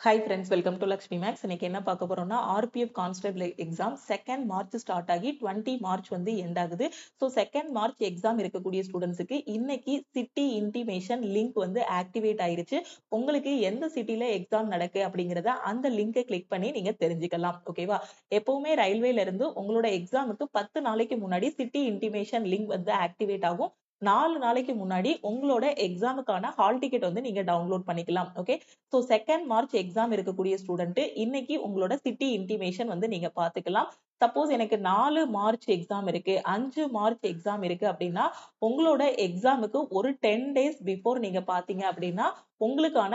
Hi friends, welcome to Lakshmi maths. இன்னைக்கு என்ன பார்க்க போறோம்னா, RPF constable exam 2nd March start ஆகி 20 மார்ச் வந்து எண்ட் ஆகுது. ஸோ 2nd மார்ச் எக்ஸாம் இருக்கக்கூடிய ஸ்டூடெண்ட்ஸுக்கு இன்னைக்கு சிட்டி இன்டிமேஷன் லிங்க் வந்து ஆக்டிவேட் ஆயிருச்சு. உங்களுக்கு எந்த சிட்டில எக்ஸாம் நடக்கு அப்படிங்கிறத அந்த லிங்கை கிளிக் பண்ணி நீங்க தெரிஞ்சுக்கலாம். ஓகேவா? எப்பவுமே ரயில்வேல இருந்து உங்களோட எக்ஸாமுக்கு 10 நாளைக்கு முன்னாடி சிட்டி இன்டிமேஷன் லிங்க் வந்து ஆக்டிவேட் ஆகும். 4 நாளைக்கு முன்னாடி உங்களோட எக்ஸாமுக்கான ஹால் டிக்கெட் வந்து நீங்க டவுன்லோட் பண்ணிக்கலாம். Okay. So 2nd March exam இருக்கக்கூடிய ஸ்டூடெண்ட் இன்னைக்கு உங்களோட சிட்டி இன்டிமேஷன் வந்து நீங்க பாத்துக்கலாம். சப்போஸ் எனக்கு 4 மார்ச் எக்ஸாம் இருக்கு, 5 மார்ச் எக்ஸாம் இருக்கு அப்படின்னா உங்களோட எக்ஸாமுக்கு ஒரு 10 டேஸ் பிஃபோர் நீங்க பாத்தீங்க அப்படின்னா உங்களுக்கான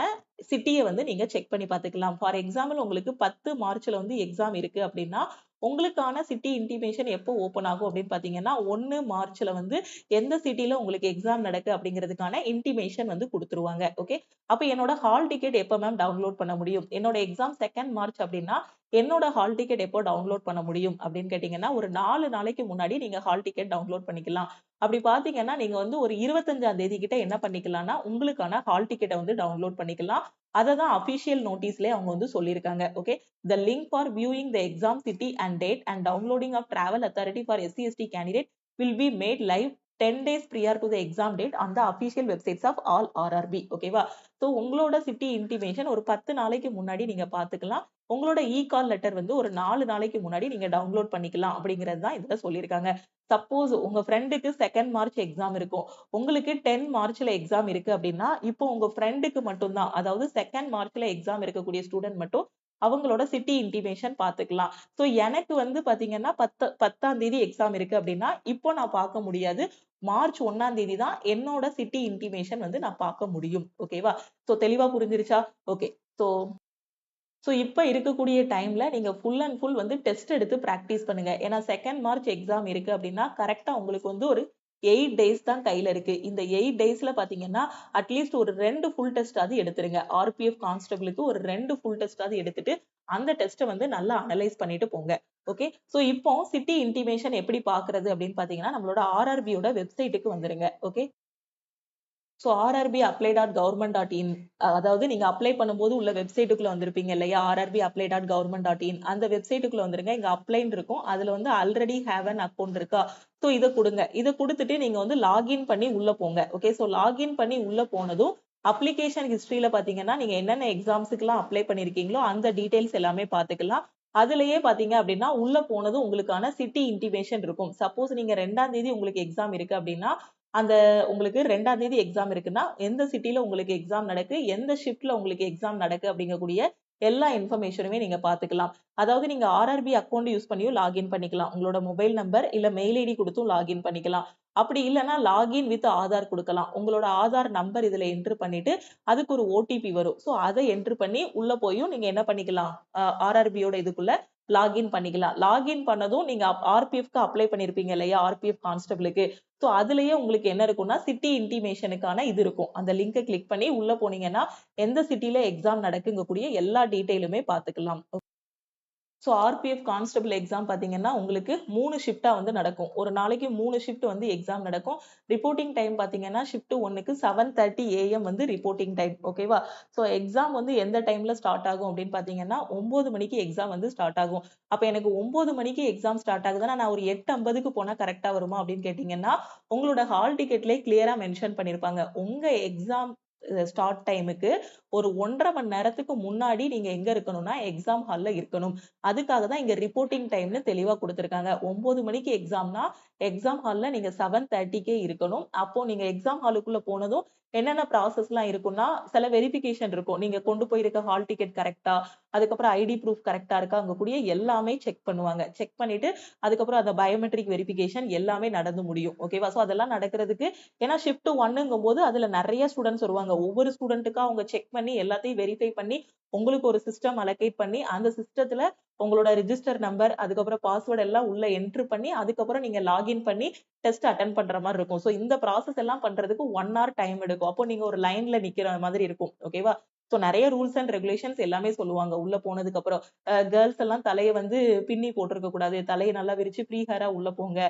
சிட்டியை வந்து நீங்க செக் பண்ணி பாத்துக்கலாம். ஃபார் எக்ஸாம்பிள் உங்களுக்கு 10 மார்ச்ல வந்து எக்ஸாம் இருக்கு அப்படின்னா உங்களுக்கான சிட்டி இன்டிமேஷன் எப்போ ஓபன் ஆகும் அப்படின்னு பாத்தீங்கன்னா 1 மார்ச்ல வந்து எந்த சிட்டில உங்களுக்கு எக்ஸாம் நடக்கு அப்படிங்கிறதுக்கான இன்டிமேஷன் வந்து கொடுத்துருவாங்க. ஓகே. அப்ப என்னோட ஹால் டிக்கெட் எப்போ மேம் டவுன்லோட் பண்ண முடியும்? என்னோட எக்ஸாம் 2nd மார்ச் அப்படின்னா என்னோட ஹால் டிக்கெட் எப்போ டவுன்லோட் பண்ண முடியும் அப்படின்னு கேட்டீங்கன்னா ஒரு 4 நாளைக்கு முன்னாடி நீங்க ஹால் டிக்கெட் டவுன்லோட் பண்ணிக்கலாம். அப்படி பாத்தீங்கன்னா நீங்க வந்து ஒரு 25ஆம் தேதி கிட்ட என்ன பண்ணிக்கலாம்னா உங்களுக்கான ஹால் டிக்கெட்டை வந்து டவுன்லோட் பண்ணிக்கலாம். அதை தான் அபிஷியல் நோட்டீஸ்ல அவங்க வந்து சொல்லியிருக்காங்க. Okay. The link for viewing the exam city and date and downloading of travel authority for SC/ST candidate will be made live 10 days prior to the exam date on the official websites of all RRB. ஓகேவா? So உங்களோட city intimation ஒரு 10 நாளைக்கு முன்னாடி நீங்க பாத்துக்கலாம். உங்களோட call letter வந்து ஒரு 4 நாளைக்கு முன்னாடி நீங்க டவுன்லோட் பண்ணிக்கலாம் அப்படிங்கிறது தான் இதுல சொல்லியிருக்காங்க. சப்போஸ் உங்க ஃப்ரெண்டுக்கு 2nd மார்ச் எக்ஸாம் இருக்கும், உங்களுக்கு 10 மார்ச்ல எக்ஸாம் இருக்கு அப்படின்னா இப்போ உங்க ஃப்ரெண்டுக்கு மட்டும்தான், அதாவது 2nd மார்ச்ல எக்ஸாம் இருக்கக்கூடிய ஸ்டூடெண்ட் மட்டும் அவங்களோட சிட்டி இன்டிமேஷன் பாத்துக்கலாம். சோ எனக்கு வந்து பாத்தீங்கன்னா 10ஆம் தேதி எக்ஸாம் இருக்கு அப்படின்னா இப்போ நான் பார்க்க முடியாது. மார்ச் 1ஆம் தேதி தான் என்னோட சிட்டி இன்டிமேஷன் வந்து நான் பார்க்க முடியும். ஓகேவா? சோ தெளிவா புரிஞ்சிருச்சா? ஓகே. சோ இப்ப இருக்கக்கூடிய டைம்ல நீங்க ஃபுல் அண்ட் ஃபுல் வந்து டெஸ்ட் எடுத்து பிராக்டிஸ் பண்ணுங்க. ஏன்னா 2nd மார்ச் எக்ஸாம் இருக்கு அப்படின்னா கரெக்ட்டா உங்களுக்கு வந்து ஒரு 8 டேஸ் தான் கையில இருக்கு. இந்த 8 டேஸ்ல பாத்தீங்கன்னா அட்லீஸ்ட் ஒரு 2 ஃபுல் டெஸ்டாவது எடுத்துருங்க. ஆர்பிஎஃப் கான்ஸ்டபிளுக்கு ஒரு 2 ஃபுல் டெஸ்டாவது எடுத்துட்டு அந்த டெஸ்ட்டை வந்து நல்லா அனலைஸ் பண்ணிட்டு போங்க. ஓகே. சோ இப்போ சிட்டி இன்டிமேஷன் எப்படி பாக்குறது அப்படின்னு பாத்தீங்கன்னா நம்மளோட ஆர்ஆர்பியோட வெப்சைட்டுக்கு வந்துருங்க. ஓகே. ஸோ rrbapply.government.in, அதாவது நீங்க அப்ளை பண்ணும்போது உள்ள வெப்சைட்டுக்குள்ள வந்திருப்பீங்க இல்லையா? rrbapply.government.in அந்த வெப்சைட்டுக்குள்ள வந்துருங்க. இங்க அப்ளைன்னு இருக்கும். அதுல வந்து ஆல்ரெடி ஹேவ் அன் அக்கௌண்ட் இருக்கா? ஸோ இதை கொடுங்க. இதை கொடுத்துட்டு நீங்க வந்து லாகின் பண்ணி உள்ள போங்க. ஓகே. ஸோ லாகின் பண்ணி உள்ள போனதும் அப்ளிகேஷன் ஹிஸ்டரியில பாத்தீங்கன்னா நீங்க என்னென்ன எக்ஸாம்ஸுக்கு எல்லாம் அப்ளை பண்ணிருக்கீங்களோ அந்த டீடைல்ஸ் எல்லாமே பாத்துக்கலாம். அதுலயே பாத்தீங்க அப்படின்னா உள்ள போனதும் உங்களுக்கான சிட்டி இன்டிமேஷன் இருக்கும். சப்போஸ் நீங்க 2ஆம் தேதி உங்களுக்கு எக்ஸாம் இருக்கு அப்படின்னா அந்த உங்களுக்கு 2ஆம் தேதி எக்ஸாம் இருக்குன்னா எந்த சிட்டில உங்களுக்கு எக்ஸாம் நடக்கு, எந்த ஷிப்ட்ல உங்களுக்கு எக்ஸாம் நடக்கு அப்படிங்கக்கூடிய எல்லா இன்ஃபர்மேஷனுமே நீங்க பாத்துக்கலாம். அதாவது நீங்க ஆர்ஆர்பி அக்கௌண்ட் யூஸ் பண்ணியும் லாகின் பண்ணிக்கலாம். உங்களோட மொபைல் நம்பர் இல்ல மெயில் ஐடி கொடுத்தும் லாகின் பண்ணிக்கலாம். அப்படி இல்லைன்னா லாகின் வித் ஆதார் கொடுக்கலாம். உங்களோட ஆதார் நம்பர் இதுல என்ட்ரு பண்ணிட்டு அதுக்கு ஒரு ஓடிபி வரும். ஸோ அதை என்ட்ரு பண்ணி உள்ள போயும் நீங்க என்ன பண்ணிக்கலாம், ஆர்ஆர்பியோட இதுக்குள்ள லாகின் பண்ணிக்கலாம். லாகின் பண்ணதும் நீங்க ஆர்பிஎஃப்க்கு அப்ளை பண்ணிருப்பீங்க இல்லையா? ஆர்பிஎஃப் கான்ஸ்டபிளுக்கு. சோ அதுலயே உங்களுக்கு என்ன இருக்கும்னா சிட்டி இன்டிமேஷனுக்கான இது இருக்கும். அந்த லிங்கை கிளிக் பண்ணி உள்ள போனீங்கன்னா எந்த சிட்டில எக்ஸாம் நடக்குங்கக்கூடிய எல்லா டீடைலுமே பாத்துக்கலாம். ஸோ ஆர்பிஎஃப் கான்ஸ்டபிள் எக்ஸாம் பாத்தீங்கன்னா உங்களுக்கு 3 ஷிஃப்டா வந்து நடக்கும். ஒரு நாளைக்கு 3 ஷிஃப்ட் வந்து எக்ஸாம் நடக்கும். ரிப்போர்ட்டிங் டைம் பாத்தீங்கன்னா ஷிஃப்ட் 1க்கு 7:30 AM வந்து ரிப்போர்ட்டிங் டைம். ஓகேவா? ஸோ எக்ஸாம் வந்து எந்த டைம்ல ஸ்டார்ட் ஆகும் அப்படின்னு பாத்தீங்கன்னா 9 மணிக்கு எக்ஸாம் வந்து ஸ்டார்ட் ஆகும். அப்ப எனக்கு 9 மணிக்கு எக்ஸாம் ஸ்டார்ட் ஆகுதுன்னா நான் ஒரு 8:50க்கு போனா கரெக்டா வருமா அப்படின்னு கேட்டீங்கன்னா உங்களோட ஹால் டிக்கெட்லயே கிளியரா மென்ஷன் பண்ணிருப்பாங்க. உங்க எக்ஸாம் ஸ்டார்ட் டைமுக்கு ஒரு 1.5 மணி நேரத்துக்கு முன்னாடி நீங்க எங்க இருக்கணும்னா எக்ஸாம் ஹால்ல இருக்கணும். அதுக்காக தான் இங்க ரிப்போர்ட்டிங் டைம்னு தெளிவா கொடுத்திருக்காங்க. 9 மணிக்கு எக்ஸாம்னா எக்ஸாம் ஹால்ல நீங்க 7:30க்கே இருக்கணும். அப்போ நீங்க எக்ஸாம் ஹாலுக்குள்ள போனதும் என்னென்ன ப்ராசஸ் எல்லாம் இருக்கும்னா சில வெரிஃபிகேஷன் இருக்கும். நீங்க கொண்டு போயிருக்க ஹால் டிக்கெட் கரெக்டா, அதுக்கப்புறம் ஐடி ப்ரூஃப் கரெக்டா இருக்கா, அங்க கூடிய எல்லாமே செக் பண்ணுவாங்க. செக் பண்ணிட்டு அதுக்கப்புறம் அந்த பயோமெட்ரிக் வெரிஃபிகேஷன் எல்லாமே நடந்து முடியும். ஓகேவா? சோ அதெல்லாம் நடக்கிறதுக்கு ஏன்னா ஷிஃப்ட் 1ங்கும் போது அதுல நிறைய ஸ்டூடெண்ட்ஸ் வருவாங்க. ஒவ்வொரு ஸ்டூடெண்ட்டுக்கா அவங்க செக் பண்ணி எல்லாத்தையும் வெரிஃபை பண்ணி உங்களுக்கு ஒரு சிஸ்டம் அலோகேட் பண்ணி அந்த சிஸ்டத்துல உங்களோட ரிஜிஸ்டர் நம்பர் அதுக்கப்புறம் பாஸ்வேர்ட் எல்லாம் உள்ள என்ட்ரு பண்ணி அதுக்கப்புறம் நீங்க லாகின் பண்ணி டெஸ்ட் அட்டென்ட் பண்ற மாதிரி இருக்கும். சோ இந்த ப்ராசஸ் எல்லாம் பண்றதுக்கு 1 hour டைம் எடுக்கும். அப்போ நீங்க ஒரு லைன்ல நிக்கிற மாதிரி இருக்கும். ஓகேவா? சோ நிறைய ரூல்ஸ் அண்ட் ரெகுலேஷன்ஸ் எல்லாமே சொல்லுவாங்க உள்ள போனதுக்கு அப்புறம். கேர்ள்ஸ் எல்லாம் தலையை வந்து பின்னி போட்டிருக்க கூடாது, தலையை நல்லா விரிச்சு ஃப்ரீ ஹேரா உள்ள போங்க,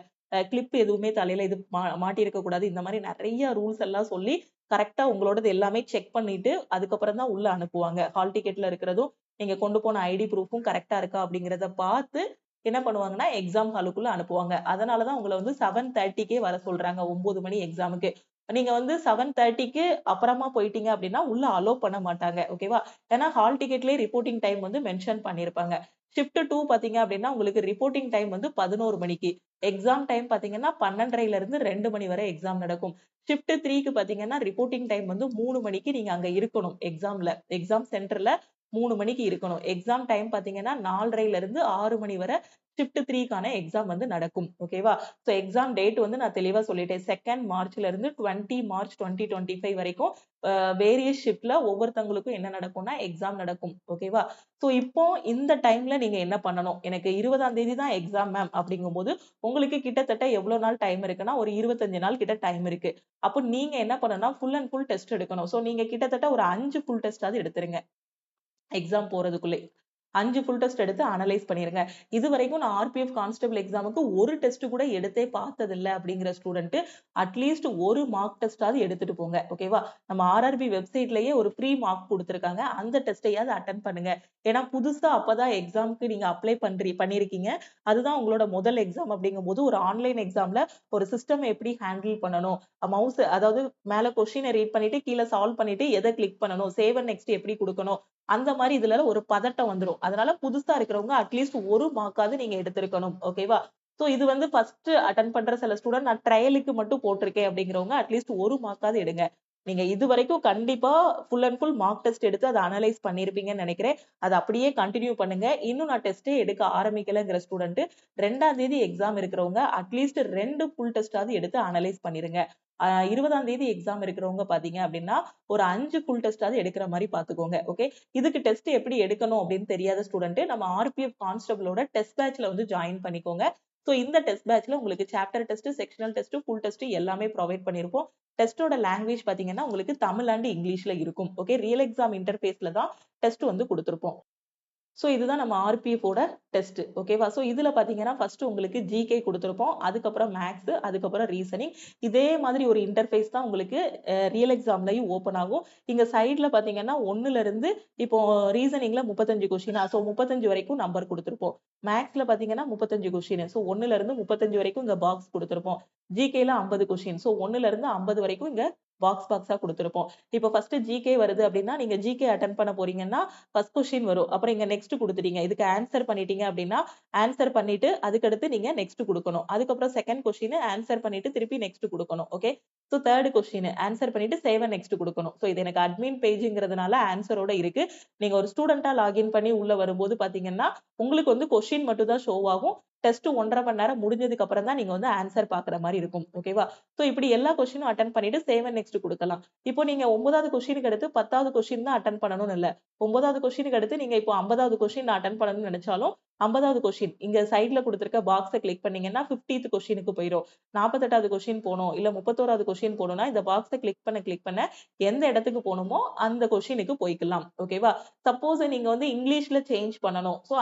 கிளிப் எதுவுமே தலையில இது மாட்டி இருக்க கூடாது. இந்த மாதிரி நிறைய ரூல்ஸ் எல்லாம் சொல்லி கரெக்டா உங்களோடது எல்லாமே செக் பண்ணிட்டு அதுக்கப்புறம் தான் உள்ள அனுப்புவாங்க. ஹால் டிக்கெட்ல இருக்கிறதும் நீங்க கொண்டு போன ஐடி ப்ரூஃபும் கரெக்டா இருக்கா அப்படிங்கிறத பார்த்து என்ன பண்ணுவாங்கன்னா எக்ஸாம் ஹாலுக்குள்ள அனுப்புவாங்க. அதனாலதான் உங்களை வந்து 7:30க்கே வர சொல்றாங்க. 9 மணி எக்ஸாமுக்கு. நீங்க வந்து 7:30க்கு அப்புறமா போயிட்டீங்க அப்படின்னா உள்ள அலோ பண்ண மாட்டாங்க. ஓகேவா? ஏன்னா ஹால் டிக்கெட்லயே ரிப்போர்ட்டிங் டைம் வந்து மென்ஷன் பண்ணியிருப்பாங்க. ஷிஃப்ட் 2 பாத்தீங்க அப்படின்னா உங்களுக்கு ரிப்போர்ட்டிங் டைம் வந்து 11 மணிக்கு. எக்ஸாம் டைம் பாத்தீங்கன்னா 12:30ல இருந்து 2 மணி வரை எக்ஸாம் நடக்கும். ஷிஃப்ட் 3க்கு பாத்தீங்கன்னா ரிப்போர்ட்டிங் டைம் வந்து 3 மணிக்கு நீங்க அங்க இருக்கணும். எக்ஸாம் சென்டர்ல 3 மணிக்கு இருக்கணும். எக்ஸாம் டைம் பாத்தீங்கன்னா 4:30ல இருந்து 6 மணி வரை ஷிஃப்ட் 3க்கான எக்ஸாம் வந்து நடக்கும். ஓகேவா? சோ எக்ஸாம் டேட் வந்து நான் தெளிவா சொல்லிட்டேன். 2nd மார்ச்ல இருந்து 20 மார்ச் 2025 வரைக்கும் வேரியஸ் ஷிஃப்ட்ல ஒவ்வொருத்தவங்களுக்கும் என்ன நடக்கும்னா எக்ஸாம் நடக்கும். ஓகேவா? சோ இப்போ இந்த டைம்ல நீங்க என்ன பண்ணணும்? எனக்கு 20ஆம் தேதி தான் எக்ஸாம் மேம் அப்படிங்கும்போது உங்களுக்கு கிட்டத்தட்ட எவ்வளவு நாள் டைம் இருக்குன்னா ஒரு 25 நாள் கிட்ட டைம் இருக்கு. அப்போ நீங்க என்ன பண்ணணும்னா ஃபுல் அண்ட் ஃபுல் டெஸ்ட் எடுக்கணும். சோ நீங்க கிட்டத்தட்ட ஒரு 5 ஃபுல் டெஸ்டாவது எடுத்துருங்க. எக்ஸாம் போறதுக்குள்ளே. 5 ஃபுல் டெஸ்ட் எடுத்து அனலைஸ் பண்ணிருங்க. இதுவரைக்கும் நான் ஆர்பிஎஃப் கான்ஸ்டபிள் எக்ஸாமுக்கு ஒரு டெஸ்ட் கூட எடுத்தே பார்த்ததில்ல அப்படிங்கிற ஸ்டூடெண்ட் அட்லீஸ்ட் ஒரு மார்க் டெஸ்டாவது எடுத்துட்டு போங்க. ஓகேவா? நம்ம ஆர்ஆர்பி வெப்சைட்லயே ஒரு ஃப்ரீ மார்க் கொடுத்திருக்காங்க. அந்த டெஸ்டையாவது அட்டெண்ட் பண்ணுங்க. ஏன்னா புதுசா அப்பதான் எக்ஸாமுக்கு நீங்க அப்ளை பண்ணிருக்கீங்க. அதுதான் உங்களோட முதல் எக்ஸாம் அப்படிங்கும்போது ஒரு ஆன்லைன் எக்ஸாம்ல ஒரு சிஸ்டம் எப்படி ஹேண்டில் பண்ணணும், மவுஸ் அதாவது மேல கொஸ்டினை ரீட் பண்ணிட்டு கீழே சால்வ் பண்ணிட்டு எதை கிளிக் பண்ணணும், சேவ் அண்ட் நெக்ஸ்ட் எப்படி கொடுக்கணும், அந்த மாதிரி இதுல ஒரு பதட்டம் வந்துரும். அதனால புதுசா இருக்கிறவங்க அட்லீஸ்ட் ஒரு மார்க்காவது நீங்க எடுத்திருக்கணும். ஓகேவா? சோ இது வந்து ஃபர்ஸ்ட் அட்டெண்ட் பண்ற சில ஸ்டூடெண்ட் நான் ட்ரையலுக்கு மட்டும் போட்டிருக்கேன் அப்படிங்கிறவங்க அட்லீஸ்ட் ஒரு மார்க்காவது எடுங்க. நீங்க இது வரைக்கும் கண்டிப்பா full and full mark test எடுத்து அதை அனலைஸ் பண்ணிருப்பீங்கன்னு நினைக்கிறேன். அதை அப்படியே கண்டினியூ பண்ணுங்க. இன்னும் நான் டெஸ்டே எடுக்க ஆரம்பிக்கலைங்கிற ஸ்டூடெண்ட் 2ஆம் தேதி எக்ஸாம் இருக்கிறவங்க அட்லீஸ்ட் 2 ஃபுல் டெஸ்டாவது எடுத்து அனலைஸ் பண்ணிருங்க. 20ஆம் தேதி எக்ஸாம் இருக்கிறவங்க பாத்தீங்க அப்படின்னா ஒரு 5 ஃபுல் டெஸ்டாவது எடுக்கிற மாதிரி பாத்துக்கோங்க. ஓகே? இதுக்கு டெஸ்ட் எப்படி எடுக்கணும் அப்படின்னு தெரியாத ஸ்டூடெண்ட் நம்ம ஆர்பிஎஃப் கான்ஸ்டபிளோட டெஸ்ட் பேட்ச்ல வந்து ஜாயின் பண்ணிக்கோங்க. சோ இந்த டெஸ்ட் பேட்ச்ல உங்களுக்கு chapter test, sectional test, full test எல்லாமே ப்ரொவைட் பண்ணிருப்போம். டெஸ்டோட லாங்குவேஜ் பாத்தீங்கன்னா உங்களுக்கு தமிழ் அண்ட் இங்கிலீஷ்ல இருக்கும். ஓகே? ரியல் எக்ஸாம் இன்டர்ஃபேஸ்ல தான் டெஸ்ட் வந்து கொடுத்திருப்போம். சோ இதுதான் நம்ம ஆர்பிஎஃப் ஓட டெஸ்ட். ஓகேவா? சோ இதுல பாத்தீங்கன்னா ஃபர்ஸ்ட் உங்களுக்கு ஜிகே கொடுத்திருப்போம். அதுக்கப்புறம் மேத்ஸ், அதுக்கப்புறம் ரீசனிங். இதே மாதிரி ஒரு இன்டர்ஃபேஸ் தான் உங்களுக்கு ரியல் எக்ஸாம்லயும் ஓபன் ஆகும். இங்க சைடுல பாத்தீங்கன்னா 1ல இருந்து இப்போ ரீசனிங்ல 35 கொஸ்டின். சோ 35 வரைக்கும் நம்பர் கொடுத்திருப்போம். மேத்ஸ்ல பாத்தீங்கன்னா 35 கொஸ்டின். சோ 1ல இருந்து 35 வரைக்கும் இங்க பாக்ஸ் கொடுத்திருப்போம். ஜிகேல 50 கொஸ்டின். சோ 1ல இருந்து 50 வரைக்கும் இங்க பாக்ஸா கொடுத்திருப்போம். இப்போ ஃபர்ஸ்ட் ஜிகே வருது அப்படின்னா நீங்க ஜிகே அட்டெண்ட் பண்ண போறீங்கன்னா ஃபர்ஸ்ட் கொஸ்டின் வரும். அப்புறம் இங்க நெக்ஸ்ட் குடுத்துட்டீங்க. இதுக்கு ஆன்சர் பண்ணிட்டீங்க அப்படின்னா, ஆன்சர் பண்ணிட்டு அதுக்கடுத்து நீங்க நெக்ஸ்ட் குடுக்கணும். அதுக்கப்புறம் செகண்ட் கொஸ்டின் ஆன்சர் பண்ணிட்டு திருப்பி நெக்ஸ்ட் குடுக்கணும். Okay? So third question answer பண்ணிட்டு சேவ் அண்ட் நெக்ஸ்ட் குடுக்கணும். சோ இது எனக்கு அட்மின் பேஜ்ங்கிறதுனால ஆன்சரோட இருக்கு. நீங்க ஒரு ஸ்டூடெண்டா லாகின் பண்ணி உள்ள வரும்போது பாத்தீங்கன்னா, உங்களுக்கு வந்து கொஸ்டின் மட்டும் தான் ஷோ ஆகும். டெஸ்ட் 1.5 மணி நேரம் முடிஞ்சதுக்கு அப்புறம் தான் நீங்க வந்து ஆன்சர் பாக்குற மாதிரி இருக்கும். ஓகேவா? சோ இப்படி எல்லா கொஸ்டினும் அட்டெண்ட் பண்ணிட்டு சேவ் அண்ட் நெக்ஸ்ட் குடுக்கலாம். இப்போ நீங்க 9வது கொஸ்டினுக்கு அடுத்து 10வது கொஸ்டின் தான் அட்டெண்ட் பண்ணணும்னு இல்ல. 9வது கொஸ்டினுக்கு அடுத்து நீங்க இப்போ 50வது கொஸ்டின் அட்டெண்ட் பண்ணணும்னு நினைச்சாலும் 50வது கொஸ்டின் இங்க சைடுல கொடுத்திருக்க பாக்ஸை கிளிக் பண்ணீங்கன்னா 50th கொஸ்டினுக்கு போயிடும். 48வது கொஸ்டின் போகணும் இல்ல 31வது கொஸ்டின் போகணும்னா இந்த பாக்ஸை கிளிக் பண்ண எந்த இடத்துக்கு போகணுமோ அந்த கொஸ்டினுக்கு போய்க்கலாம். ஓகேவா? சப்போஸ் நீங்க வந்து இங்கிலீஷ்ல சேஞ்ச் பண்ணணும். சோ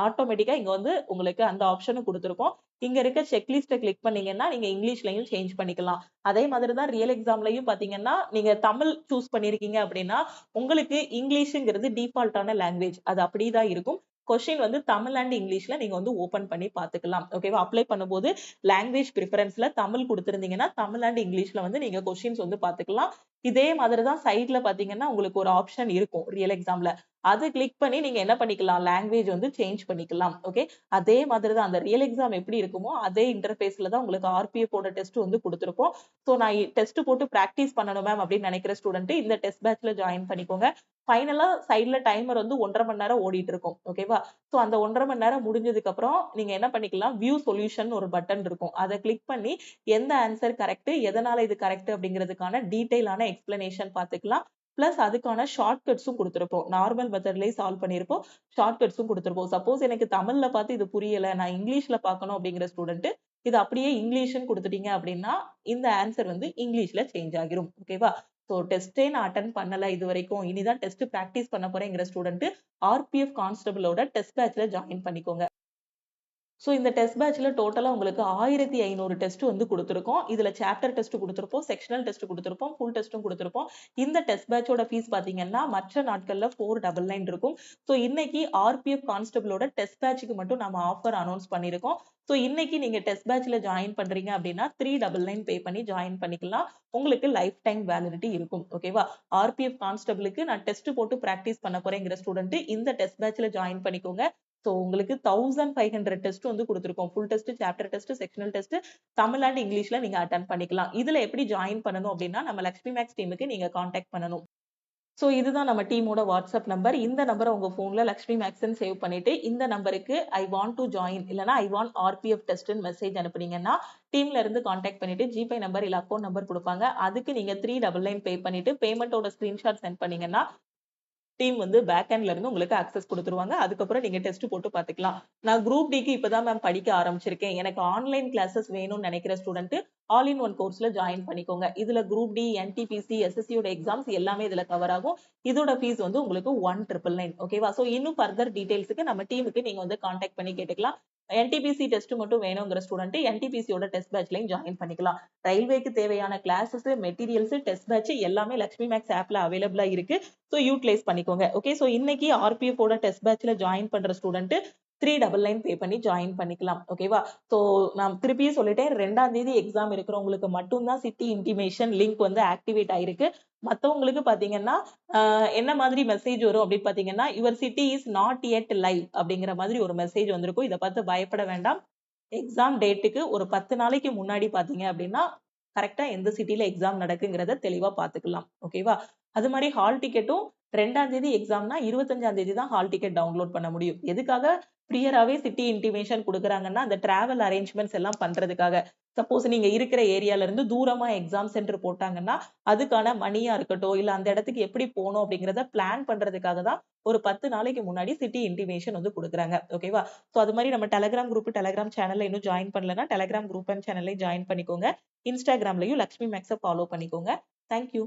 ஆட்டோமேட்டிக்கா இங்க வந்து உங்களுக்கு அந்த ஆப்ஷனும் கொடுத்திருப்போம். இங்க இருக்க செக்லிஸ்ட கிளிக் பண்ணீங்கன்னா நீங்க இங்கிலீஷ்லயும் சேஞ்ச் பண்ணிக்கலாம். அதே மாதிரி தான் ரியல் எக்ஸாம்லயும் பாத்தீங்கன்னா நீங்க தமிழ் சூஸ் பண்ணிருக்கீங்க அப்படின்னா உங்களுக்கு இங்கிலீஷ்ங்கிறது டிஃபால்ட்டான லாங்குவேஜ். அது அப்படிதான் இருக்கும். கொஸ்டின் வந்து தமிழ் அண்ட் இங்கிலீஷ்ல நீங்க வந்து ஓபன் பண்ணி பாத்துக்கலாம். ஓகேவா? அப்ளை பண்ணும்போது லாங்குவேஜ் பிரிஃபரன்ஸ்ல தமிழ் கொடுத்திருந்தீங்கன்னா தமிழ் அண்ட் இங்கிலீஷ்ல வந்து நீங்க கொஸ்டின்ஸ் வந்து பாத்துக்கலாம். இதே மாதிரி தான் சைட்ல பாத்தீங்கன்னா உங்களுக்கு ஒரு ஆப்ஷன் இருக்கும் ரியல் எக்ஸாம்ல. அது கிளிக் பண்ணி நீங்க என்ன பண்ணிக்கலாம், லாங்குவேஜ் வந்து சேஞ்ச் பண்ணிக்கலாம். ஓகே? அதே மாதிரி தான் அந்த ரியல் எக்ஸாம் எப்படி இருக்குமோ அதே இன்டர்ஃபேஸ்ல தான் உங்களுக்கு ஆர்பிஎஃப் ஓட டெஸ்ட் வந்து கொடுத்திருப்போம். சோ நான் டெஸ்ட் போட்டு பிராக்டிஸ் பண்ணணும் மேம் அப்படின்னு நினைக்கிற ஸ்டூடெண்ட் இந்த டெஸ்ட் பேட்ச்ல ஜாயின் பண்ணிக்கோங்க. ஃபைனலா சைடுல டைமர் வந்து 1.5 மணி நேரம் ஓடிட்டு இருக்கும். ஓகேவா? சோ அந்த 1.5 மணி நேரம் முடிஞ்சதுக்கு அப்புறம் நீங்க என்ன பண்ணிக்கலாம், வியூ சொல்யூஷன் ஒரு பட்டன் இருக்கும். அதை கிளிக் பண்ணி எந்த ஆன்சர் கரெக்ட், எதனால இது கரெக்ட் அப்படிங்கிறதுக்கான டீடைலான எக்ஸ்பிளனேஷன் பாத்துக்கலாம். பிளஸ் அதுக்கான ஷார்ட்கட்ஸும் கொடுத்திருப்போம். நார்மல் மெத்தட்லயே சால்வ் பண்ணிருப்போம். ஷார்ட்கட்ஸும் கொடுத்திருப்போம். சப்போஸ் எனக்கு தமிழ்ல பார்த்து இது புரியல, நான் இங்கிலீஷ்ல பார்க்கணும் அப்படிங்கிற ஸ்டூடெண்ட் இது அப்படியே இங்கிலீஷ்னு கொடுத்துட்டீங்க அப்படின்னா இந்த ஆன்சர் வந்து இங்கிலீஷ்ல சேஞ்ச் ஆகிரும். ஓகேவா? சோ டெஸ்டே நான் அட்டெண்ட் பண்ணல இது வரைக்கும், இனிதான் டெஸ்ட் பிராக்டிஸ் பண்ண போறேங்கிற ஸ்டூடெண்ட் ஆர்பிஎஃப் கான்ஸ்டபிளோட டெஸ்ட் பேட்ச்ல ஜாயின் பண்ணிக்கோங்க. ஸோ இந்த டெஸ்ட் பேட்ச்ல டோட்டலா உங்களுக்கு 1500 டெஸ்ட் வந்து கொடுத்துருக்கோம். இதுல சாப்டர் டெஸ்ட் கொடுத்துருப்போம், செக்ஷனல் டெஸ்ட் கொடுத்துருப்போம், ஃபுல் டெஸ்ட்டும் கொடுத்துருப்போம். இந்த டெஸ்ட் பேட்சோட ஃபீஸ் பாத்தீங்கன்னா மற்ற நாட்கள்ல 499 இருக்கும். ஸோ இன்னைக்கு ஆர்பிஎஃப் கான்ஸ்டபிளோட டெஸ்ட் பேட்சுக்கு மட்டும் நம்ம ஆஃபர் அனௌன்ஸ் பண்ணிருக்கோம். ஸோ இன்னைக்கு நீங்க டெஸ்ட் பேட்ச்ல ஜாயின் பண்றீங்க அப்படின்னா 399 பே பண்ணி ஜாயின் பண்ணிக்கலாம். உங்களுக்கு லைஃப் டைம் வேலிடிட்டி இருக்கும். ஓகேவா? ஆர்பிஎஃப் கான்ஸ்டபிளுக்கு நான் டெஸ்ட் போட்டு பிராக்டிஸ் பண்ண போறேங்கிற ஸ்டூடெண்ட் இந்த டெஸ்ட் பேட்ச்ல ஜாயின் பண்ணிக்கோங்க. ஸோ உங்களுக்கு 1500 டெஸ்ட் வந்து கொடுத்துருக்கோம். Full test, chapter test, sectional test, Tamil and இங்கிலீஷ்ல நீங்க அட்டன் பண்ணிக்கலாம். இதுல எப்படி ஜாயின் பண்ணணும் அப்படின்னா நம்ம லக்ஷ்மி மேக்ஸ் டீமுக்கு நீங்க காண்டாக்ட் பண்ணணும். ஸோ இதுதான் நம்ம டீமோட வாட்ஸ்அப் நம்பர். இந்த நம்பரை உங்க போன்ல லக்ஷ்மி மேக்ஸ்ன்னு சேவ் பண்ணிட்டு இந்த நம்பருக்கு ஐ வாண்ட் டு ஜாயின் இல்லனா ஐ வாண்ட் ஆர்பிஎஃப் டெஸ்ட்னு மெசேஜ் அனுப்புனீங்கன்னா டீம்ல இருந்து காண்டாக்ட் பண்ணிட்டு ஜிபே நம்பர் இல்ல அக்கௌண்ட் நம்பர் கொடுப்பாங்க. அதுக்கு நீங்க 399 பே பண்ணிட்டு பேமெண்டோட ஸ்கிரீன்ஷாட் சென்ட் பண்ணீங்கன்னா டீம் வந்து பேக் எண்ட்ல இருந்து உங்களுக்கு அக்சஸ் கொடுத்துருவாங்க. அதுக்கப்புறம் நீங்க டெஸ்ட் போட்டு பாத்துக்கலாம். நான் குரூப் டிக்கு இப்பதான் மேம் படிக்க ஆரம்பிச்சிருக்கேன், எனக்கு ஆன்லைன் கிளாஸஸ் வேணும்னு நினைக்கிற ஸ்டூடெண்ட் ஆல் இன் ஒன் கோர்ஸ்ல ஜாயின் பண்ணிக்கோங்க. இதுல குரூப் டி, என்டிபிசி, எஸ்எஸ்சியோட எக்ஸாம்ஸ் எல்லாமே இதுல கவர் ஆகும். இதோட ஃபீஸ் வந்து உங்களுக்கு 1999. ஓகேவா? சோ இன்னும் ஃபர்தர் டீடைல்ஸ்க்கு நம்ம டீமுக்கு நீங்க வந்து காண்டாக்ட் பண்ணி கேட்டுக்கலாம். என்டிபிசி டெஸ்ட் மட்டும் வேணுங்கிற ஸ்டூடெண்ட் என்டிபிசியோட டெஸ்ட் பேட்ச்லயும் ஜாயின் பண்ணிக்கலாம். ரயில்வேக்கு தேவையான கிளாஸஸ், மெட்டீரியல்ஸ், டெஸ்ட் பேட்ச் எல்லாமே லக்ஷ்மி மேக்ஸ் ஆப்ல அவைலபிளா இருக்கு. ஸோ யூட்டிலைஸ் பண்ணிக்கோங்க. ஓகே, ஸோ இன்னைக்கு ஆர்பிஎஃப் ஓட டெஸ்ட் பேட்ச்ல ஜாயின் பண்ற ஸ்டூடெண்ட் 399 பே பண்ணி ஜாயின் பண்ணிக்கலாம். ஓகேவா? ஸோ நான் திருப்பியும் சொல்லிட்டேன், 2ஆம் தேதி எக்ஸாம் இருக்கிறவங்களுக்கு மட்டும்தான் சிட்டி இன்டிமேஷன் லிங்க் வந்து ஆக்டிவேட் ஆயிருக்கு. மத்தவங்களுக்கு பாத்தீங்கன்னா என்ன மாதிரி மெசேஜ் வரும் அப்படின்னு பாத்தீங்கன்னா your city is not yet live அப்படிங்கிற மாதிரி ஒரு மெசேஜ் வந்திருக்கும். இதை பார்த்து பயப்பட வேண்டாம். எக்ஸாம் டேட்டுக்கு ஒரு 10 நாளைக்கு முன்னாடி பாத்தீங்க அப்படின்னா கரெக்டா எந்த சிட்டில எக்ஸாம் நடக்குங்கிறத தெளிவா பாத்துக்கலாம். ஓகேவா? அது மாதிரி ஹால் டிக்கெட்டும் 2ஆம் தேதி எக்ஸாம்னா 25ஆம் தேதி தான் ஹால் டிக்கெட் டவுன்லோட் பண்ண முடியும். எதுக்காக ப்ரியராவே சிட்டி இன்டிமேஷன் கொடுக்குறாங்கன்னா அந்த டிராவல் அரேஞ்ச்மெண்ட்ஸ் எல்லாம் பண்றதுக்காக. சப்போஸ் நீங்க இருக்கிற ஏரியால இருந்து தூரமா எக்ஸாம் சென்டர் போட்டாங்கன்னா அதுக்கான மணியா இருக்கட்டும் இல்ல அந்த இடத்துக்கு எப்படி போகணும் அப்படிங்கறத பிளான் பண்றதுக்காக தான் ஒரு 10 நாளைக்கு முன்னாடி சிட்டி இன்டிமேஷன் வந்து கொடுக்குறாங்க. ஓகேவா? சோ அது மாதிரி நம்ம டெலிகிராம் குரூப், டெலிகிராம் சேனல்ல இன்னும் ஜாயின் பண்ணலன்னா டெலிகிராம் குரூப் அண்ட் சேனல்ல ஜாயின் பண்ணிக்கோங்க. இன்ஸ்டாகிராம்லயும் லக்ஷ்மி மேக்ஸை ஃபாலோ பண்ணிக்கோங்க. தேங்க்யூ.